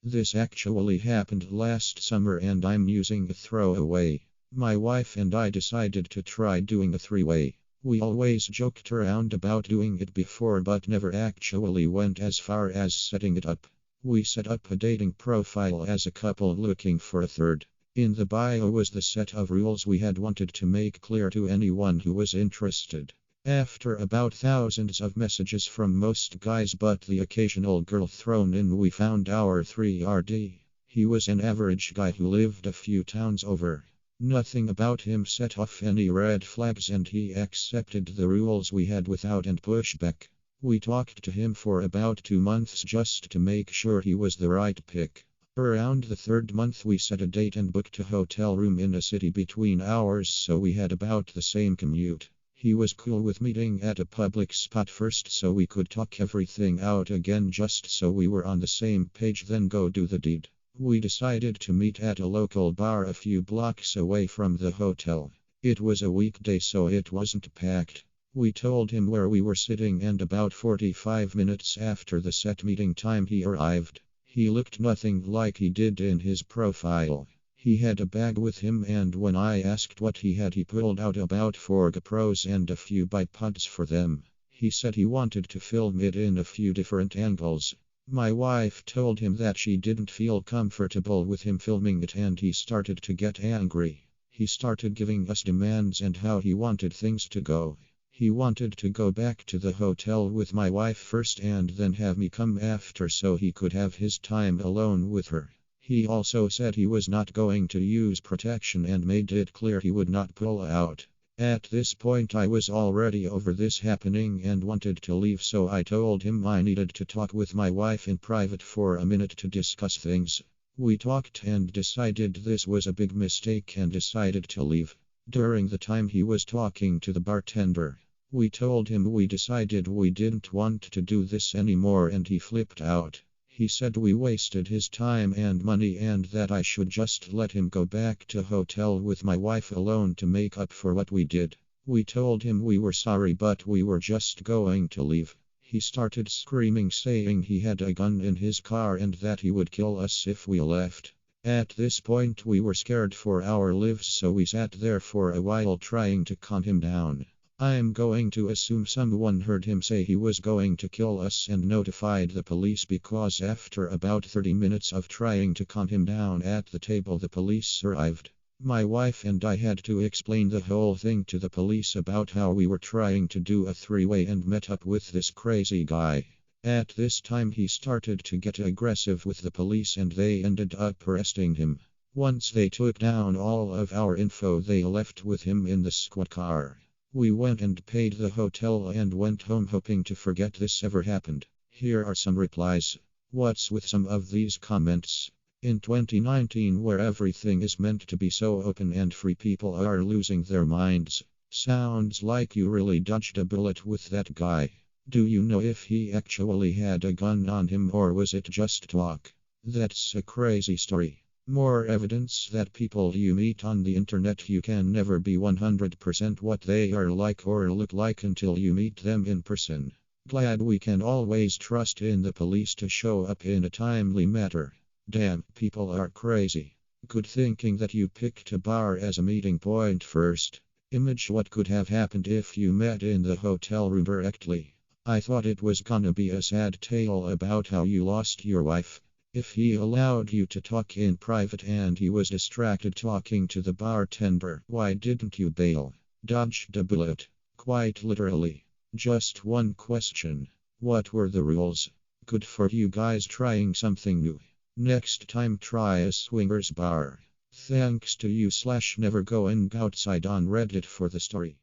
This actually happened last summer and I'm using a throwaway. My wife and I decided to try doing a three-way. We always joked around about doing it before but never actually went as far as setting it up. We set up a dating profile as a couple looking for a third. In the bio was the set of rules we had wanted to make clear to anyone who was interested. After about thousands of messages from most guys but the occasional girl thrown in, we found our 3RD. He was an average guy who lived a few towns over. Nothing about him set off any red flags and he accepted the rules we had without any pushback. We talked to him for about 2 months just to make sure he was the right pick. Around the third month we set a date and booked a hotel room in a city between ours so we had about the same commute. He was cool with meeting at a public spot first so we could talk everything out again just so we were on the same page then go do the deed. We decided to meet at a local bar a few blocks away from the hotel. It was a weekday so it wasn't packed. We told him where we were sitting and about 45 minutes after the set meeting time he arrived. He looked nothing like he did in his profile. He had a bag with him and when I asked what he had he pulled out about 4 GoPros and a few bipods for them. He said he wanted to film it in a few different angles. My wife told him that she didn't feel comfortable with him filming it and he started to get angry. He started giving us demands and how he wanted things to go. He wanted to go back to the hotel with my wife first and then have me come after so he could have his time alone with her. He also said he was not going to use protection and made it clear he would not pull out. At this point I was already over this happening and wanted to leave so I told him I needed to talk with my wife in private for a minute to discuss things. We talked and decided this was a big mistake and decided to leave. During the time he was talking to the bartender, we told him we decided we didn't want to do this anymore and he flipped out. He said we wasted his time and money and that I should just let him go back to hotel with my wife alone to make up for what we did. We told him we were sorry but we were just going to leave. He started screaming saying he had a gun in his car and that he would kill us if we left. At this point we were scared for our lives so we sat there for a while trying to calm him down. I'm going to assume someone heard him say he was going to kill us and notified the police because after about 30 minutes of trying to calm him down at the table the police arrived. My wife and I had to explain the whole thing to the police about how we were trying to do a three-way and met up with this crazy guy. At this time he started to get aggressive with the police and they ended up arresting him. Once they took down all of our info they left with him in the squad car. We went and paid the hotel and went home hoping to forget this ever happened. Here are some replies. What's with some of these comments? In 2019 where everything is meant to be so open and free people are losing their minds. Sounds like you really dodged a bullet with that guy. Do you know if he actually had a gun on him or was it just talk? That's a crazy story. More evidence that people you meet on the internet you can never be 100% what they are like or look like until you meet them in person. Glad we can always trust in the police to show up in a timely manner. Damn, people are crazy. Good thinking that you picked a bar as a meeting point first. Image what could have happened if you met in the hotel room directly. I thought it was gonna be a sad tale about how you lost your wife. If he allowed you to talk in private and he was distracted talking to the bartender, why didn't you bail? Dodged a bullet. Quite literally. Just one question. What were the rules? Good for you guys trying something new. Next time try a swingers bar. Thanks to you / never going outside on Reddit for the story.